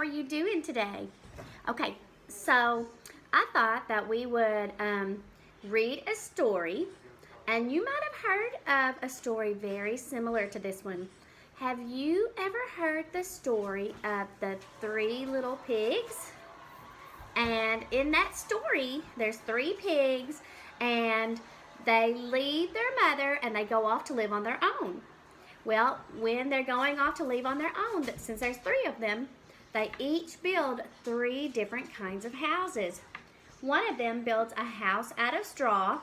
are you doing today? Okay, so I thought that we would read a story, and you might have heard of a story very similar to this one. Have you ever heard the story of the three little pigs? And in that story, there's three pigs, and they leave their mother and they go off to live on their own. Well, when they're going off to live on their own, since there's three of them, they each build three different kinds of houses. One of them builds a house out of straw,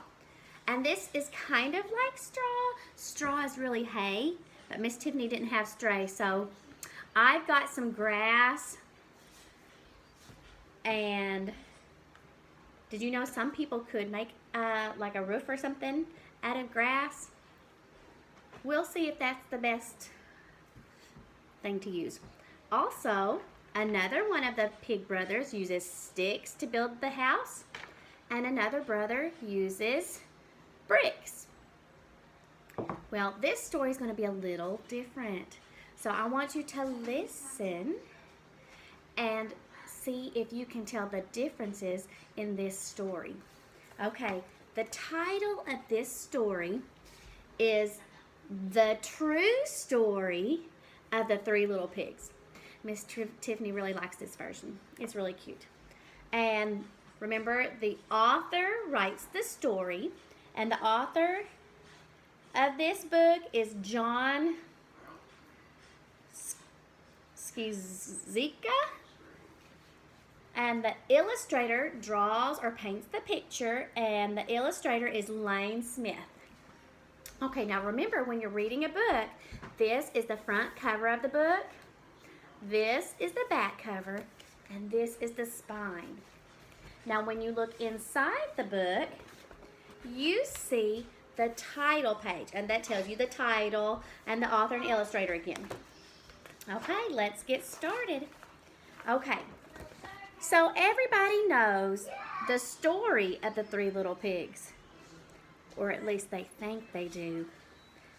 and this is kind of like straw. Straw is really hay, but Miss Tiffany didn't have straw, so I've got some grass. And did you know some people could make like a roof or something out of grass? We'll see if that's the best thing to use. Also, another one of the pig brothers uses sticks to build the house, and another brother uses bricks. Well, this story is going to be a little different. So I want you to listen and see if you can tell the differences in this story. Okay, the title of this story is The True Story of the Three Little Pigs. Miss Tiffany really likes this version. It's really cute. And remember, the author writes the story, and the author of this book is John Skizika. And the illustrator draws or paints the picture, and the illustrator is Lane Smith. Okay, now remember, when you're reading a book, this is the front cover of the book, this is the back cover, and this is the spine. Now when you look inside the book, you see the title page, and that tells you the title and the author and illustrator again. Okay, let's get started. Okay, so everybody knows the story of the three little pigs. Or at least they think they do.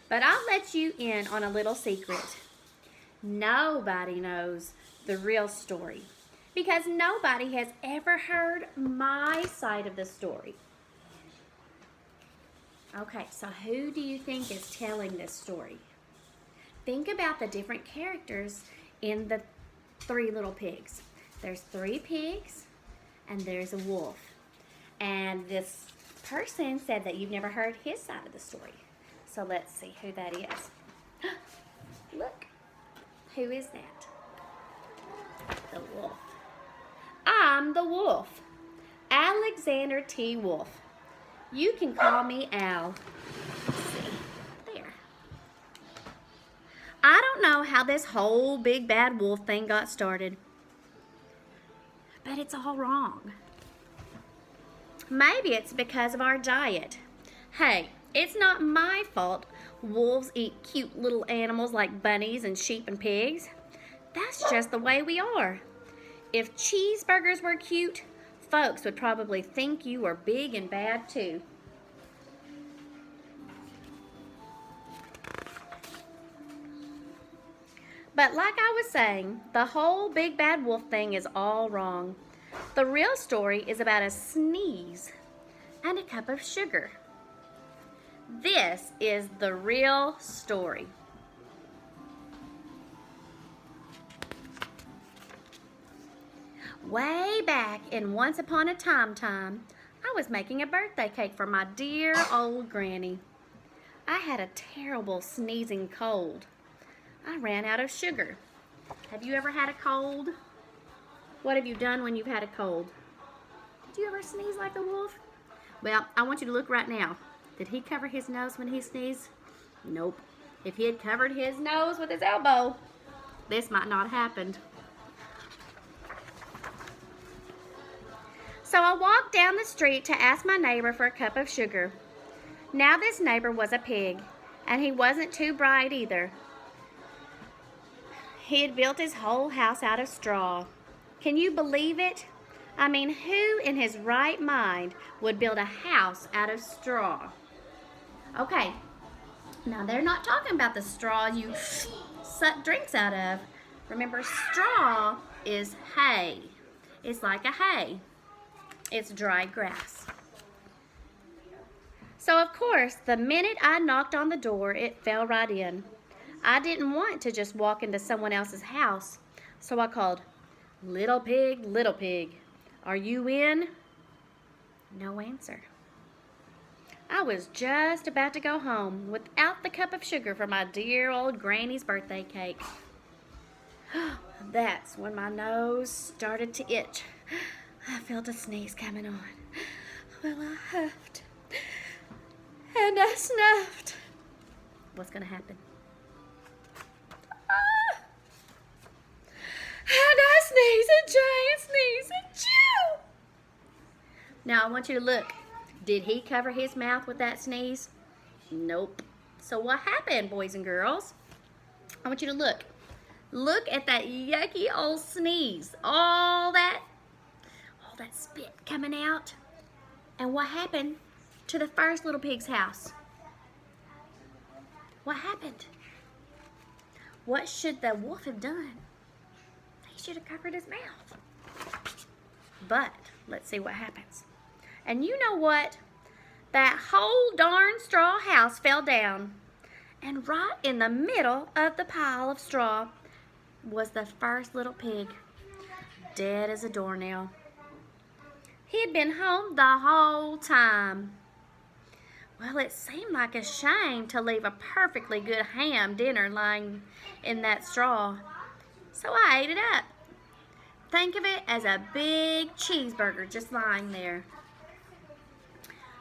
But I'll let you in on a little secret. Nobody knows the real story, because nobody has ever heard my side of the story. Okay, so who do you think is telling this story? Think about the different characters in the three little pigs. There's three pigs, and there's a wolf. And this person said that you've never heard his side of the story. So let's see who that is. Look, who is that? The wolf. I'm the wolf, Alexander T. Wolf. You can call me Al. Let's see, there. I don't know how this whole big bad wolf thing got started, but it's all wrong. Maybe it's because of our diet. Hey, it's not my fault wolves eat cute little animals like bunnies and sheep and pigs. That's just the way we are. If cheeseburgers were cute, folks would probably think you were big and bad too. But like I was saying, the whole big bad wolf thing is all wrong. The real story is about a sneeze and a cup of sugar. This is the real story. Way back in Once Upon a Time, I was making a birthday cake for my dear old granny. I had a terrible sneezing cold. I ran out of sugar. Have you ever had a cold? What have you done when you've had a cold? Did you ever sneeze like a wolf? Well, I want you to look right now. Did he cover his nose when he sneezed? Nope. If he had covered his nose with his elbow, this might not have happened. So I walked down the street to ask my neighbor for a cup of sugar. Now this neighbor was a pig, and he wasn't too bright either. He had built his whole house out of straw. Can you believe it? I mean, who in his right mind would build a house out of straw? Okay, now they're not talking about the straw you suck drinks out of. Remember, straw is hay. It's like a hay. It's dry grass. So, of course, the minute I knocked on the door, it fell right in. I didn't want to just walk into someone else's house, so I called, "Little pig, are you in?" No answer. I was just about to go home without the cup of sugar for my dear old granny's birthday cake. That's when my nose started to itch. I felt a sneeze coming on. Well, I huffed and I snuffed. What's going to happen? And I sneeze, a giant sneeze, achoo! Now I want you to look. Did he cover his mouth with that sneeze? Nope. So what happened, boys and girls? I want you to look. Look at that yucky old sneeze. All that spit coming out. And what happened to the first little pig's house? What happened? What should the wolf have done? He should have covered his mouth. But let's see what happens. And you know what? That whole darn straw house fell down. And right in the middle of the pile of straw was the first little pig, dead as a doornail. He had been home the whole time. Well, it seemed like a shame to leave a perfectly good ham dinner lying in that straw. So I ate it up. Think of it as a big cheeseburger just lying there.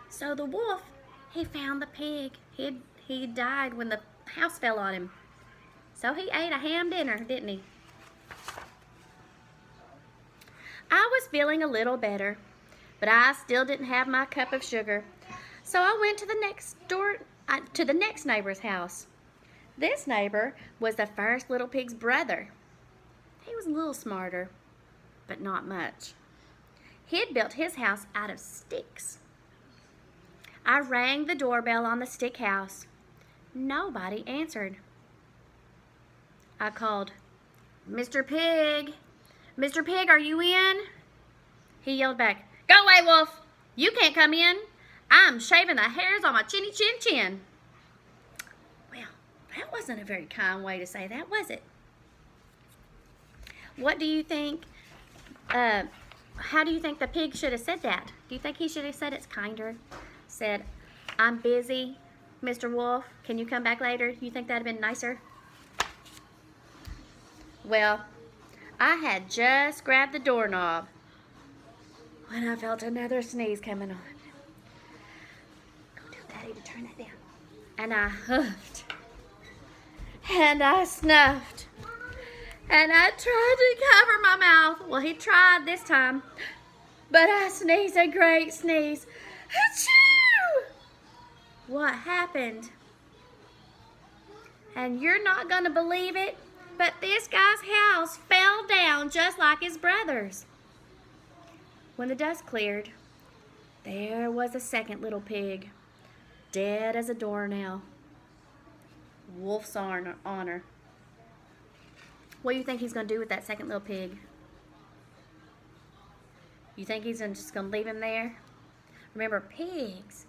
So the wolf, he found the pig. He died when the house fell on him. So he ate a ham dinner, didn't he? I was feeling a little better, but I still didn't have my cup of sugar. So I went to the next neighbor's house. This neighbor was the first little pig's brother. He was a little smarter, but not much. He had built his house out of sticks. I rang the doorbell on the stick house. Nobody answered. I called, "Mr. Pig, Mr. Pig, are you in?" He yelled back, "Go away, Wolf. You can't come in. I'm shaving the hairs on my chinny chin chin." Well, that wasn't a very kind way to say that, was it? What do you think, how do you think the pig should have said that? Do you think he should have said it's kinder? Said, "I'm busy, Mr. Wolf. Can you come back later?" You think that would have been nicer? Well, I had just grabbed the doorknob when I felt another sneeze coming on. Go do Daddy to turn that down. And I huffed. And I snuffed. And I tried to cover my mouth. Well, he tried this time. But I sneezed a great sneeze. Achoo! What happened? And you're not going to believe it, but this guy's house fell down just like his brother's. When the dust cleared, there was a second little pig, dead as a doornail. Wolf's honor. What do you think he's going to do with that second little pig? You think he's just going to leave him there? Remember, pigs,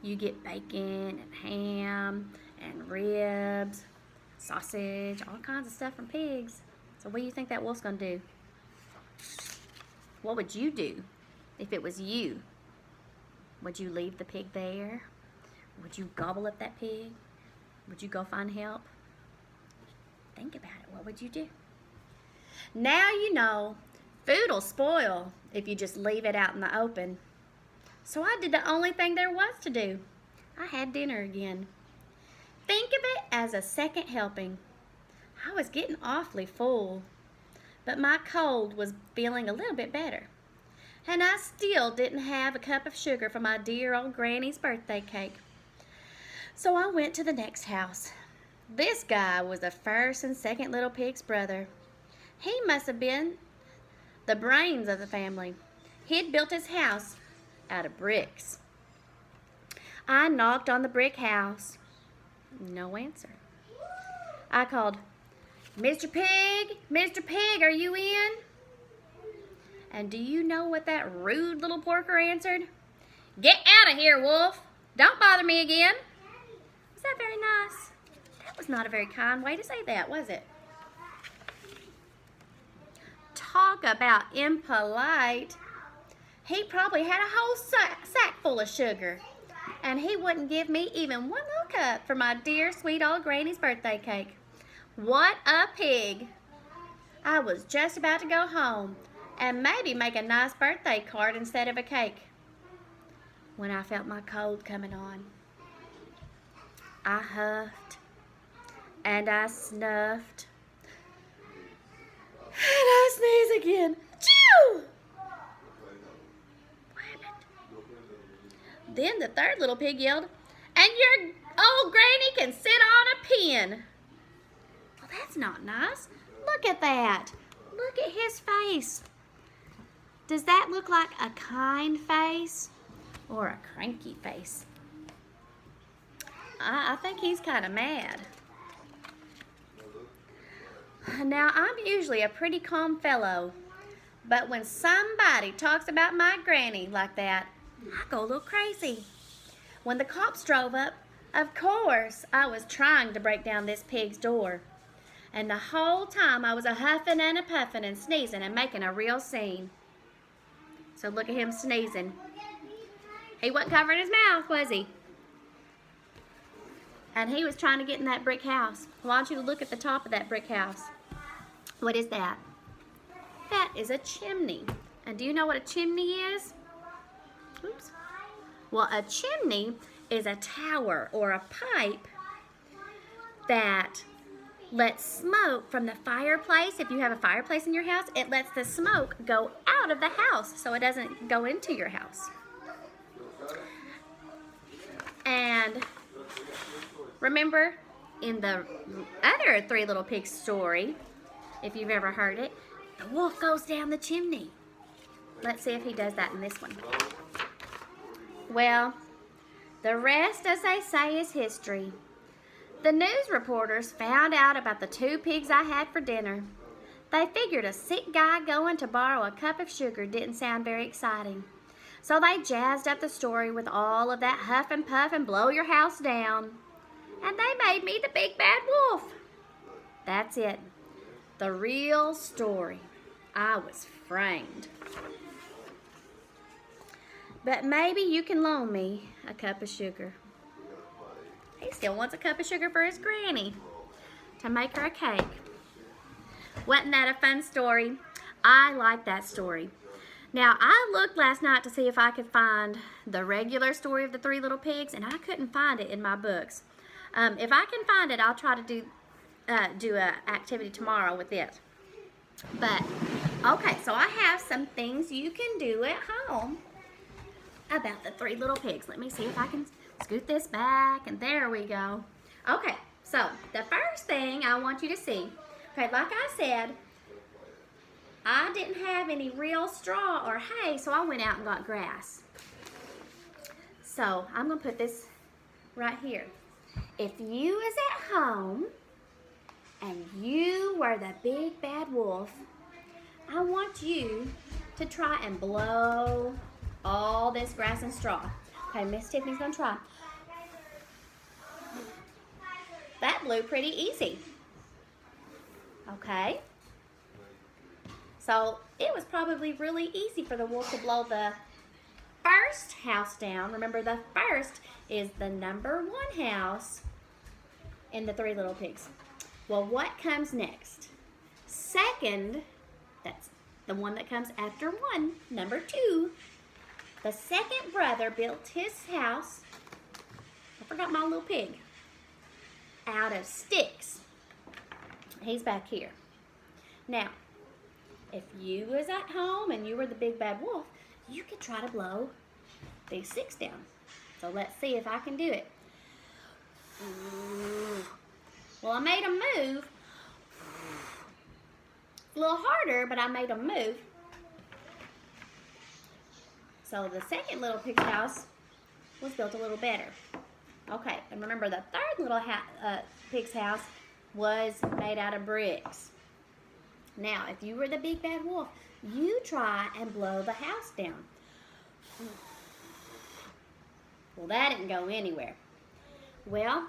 you get bacon and ham and ribs, sausage, all kinds of stuff from pigs. So what do you think that wolf's going to do? What would you do if it was you? Would you leave the pig there? Would you gobble up that pig? Would you go find help? Think about it. What would you do? Now you know food will spoil if you just leave it out in the open. So I did the only thing there was to do. I had dinner again. Think of it as a second helping. I was getting awfully full, but my cold was feeling a little bit better. And I still didn't have a cup of sugar for my dear old granny's birthday cake. So I went to the next house. This guy was the first and second little pig's brother. He must have been the brains of the family. He'd built his house out of bricks. I knocked on the brick house. No answer. I called, Mr. Pig, are you in? And do you know what that rude little porker answered? Get out of here, Wolf. Don't bother me again. Was that very nice? That was not a very kind way to say that, was it? Talk about impolite. He probably had a whole sack full of sugar. And he wouldn't give me even one little cup for my dear, sweet old granny's birthday cake. What a pig. I was just about to go home and maybe make a nice birthday card instead of a cake when I felt my cold coming on. I huffed and I snuffed and I sneezed again. Achoo! What happened? Then the third little pig yelled, and your old granny can sit on a pin. Well, that's not nice. Look at that. Look at his face. Does that look like a kind face or a cranky face? I think he's kind of mad. Now, I'm usually a pretty calm fellow, but when somebody talks about my granny like that, I go a little crazy. When the cops drove up, of course, I was trying to break down this pig's door. And the whole time I was a huffing and a puffing and sneezing and making a real scene. So look at him sneezing. He wasn't covering his mouth, was he? And he was trying to get in that brick house. I want you to look at the top of that brick house. What is that? That is a chimney. And do you know what a chimney is? Oops. Well, a chimney is a tower or a pipe that lets smoke from the fireplace. If you have a fireplace in your house, it lets the smoke go out of the house so it doesn't go into your house. And remember in the other Three Little Pigs story, if you've ever heard it, the wolf goes down the chimney. Let's see if he does that in this one. Well, the rest, as they say, is history. The news reporters found out about the 2 pigs I had for dinner. They figured a sick guy going to borrow a cup of sugar didn't sound very exciting. So they jazzed up the story with all of that huff and puff and blow your house down. And they made me the big bad wolf. That's it. The real story. I was framed. But maybe you can loan me a cup of sugar. He still wants a cup of sugar for his granny to make her a cake. Wasn't that a fun story? I like that story. Now, I looked last night to see if I could find the regular story of the 3 Little Pigs, and I couldn't find it in my books. If I can find it, I'll try to do an activity tomorrow with it. But, okay, so I have some things you can do at home about the 3 Little Pigs. Let me see if I can scoot this back, and there we go. Okay, so the first thing I want you to see, okay, like I said, I didn't have any real straw or hay, so I went out and got grass. So I'm going to put this right here. If you was at home and you were the big bad wolf, I want you to try and blow all this grass and straw. Okay, Miss Tiffany's going to try. That blew pretty easy. Okay. So it was probably really easy for the wolf to blow the first house down. Remember, the first is the number 1 house in the 3 Little Pigs. Well, what comes next? Second, that's the one that comes after 1, number 2. The second brother built his house, I forgot my little pig, out of sticks. He's back here. Now, if you was at home and you were the big bad wolf, you could try to blow these sticks down. So let's see if I can do it. Well, I made them move. A little harder, but I made them move. So the second Little Pig's house was built a little better. Okay, and remember the third Little Pig's house was made out of bricks. Now, if you were the big bad wolf, you try and blow the house down. Well, that didn't go anywhere. Well,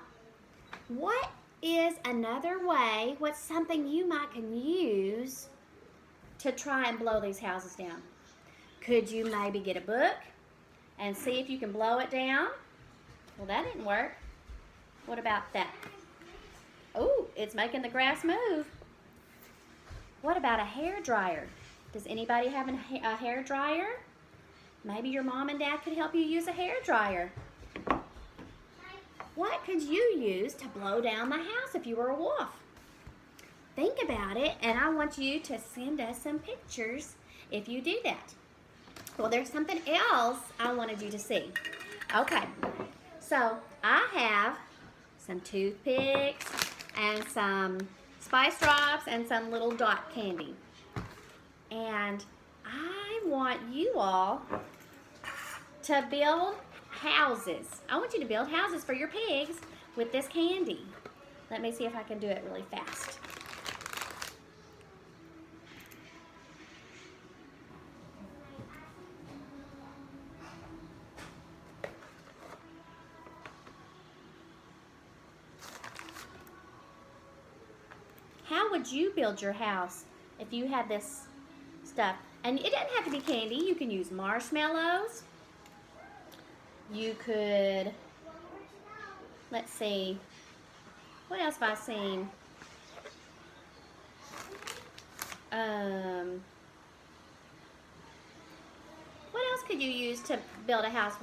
what is another way, what's something you might can use to try and blow these houses down? Could you maybe get a book and see if you can blow it down? Well, that didn't work. What about that? Oh, it's making the grass move. What about a hair dryer? Does anybody have a hair dryer? Maybe your mom and dad could help you use a hair dryer. What could you use to blow down the house if you were a wolf? Think about it, and I want you to send us some pictures if you do that. Well, there's something else I wanted you to see. Okay, so I have some toothpicks and some spice drops and some little dot candy. And I want you all to build houses. I want you to build houses for your pigs with this candy. Let me see if I can do it really fast. How would you build your house if you had this stuff? And it doesn't have to be candy. You can use marshmallows. You could, let's see, what else have I seen? What else could you use to build a house?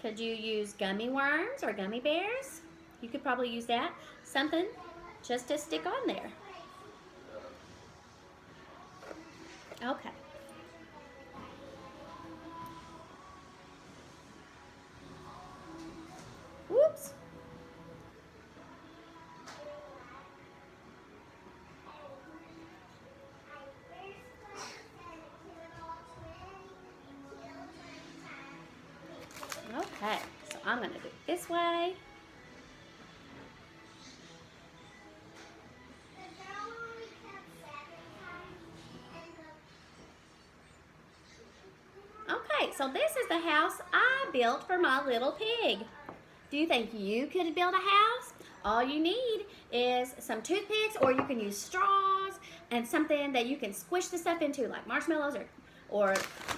Could you use gummy worms or gummy bears? You could probably use that. Something just to stick on there. Okay. Whoops. Okay, so I'm going to do it this way. Okay, so this is the house I built for my little pig. Do you think you could build a house? All you need is some toothpicks, or you can use straws and something that you can squish the stuff into, like marshmallows or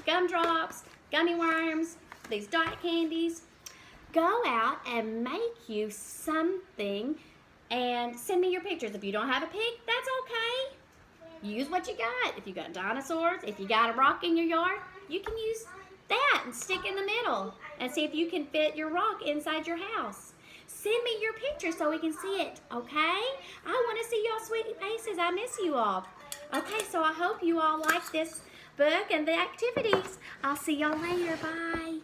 gumdrops, gummy worms, these dot candies. Go out and make you something and send me your pictures. If you don't have a pig, that's okay. Use what you got. If you got dinosaurs, if you got a rock in your yard, you can use that and stick in the middle and see if you can fit your rock inside your house. Send me your picture so we can see it, okay? I want to see y'all sweet faces. I miss you all. Okay, so I hope you all like this book and the activities. I'll see y'all later. Bye.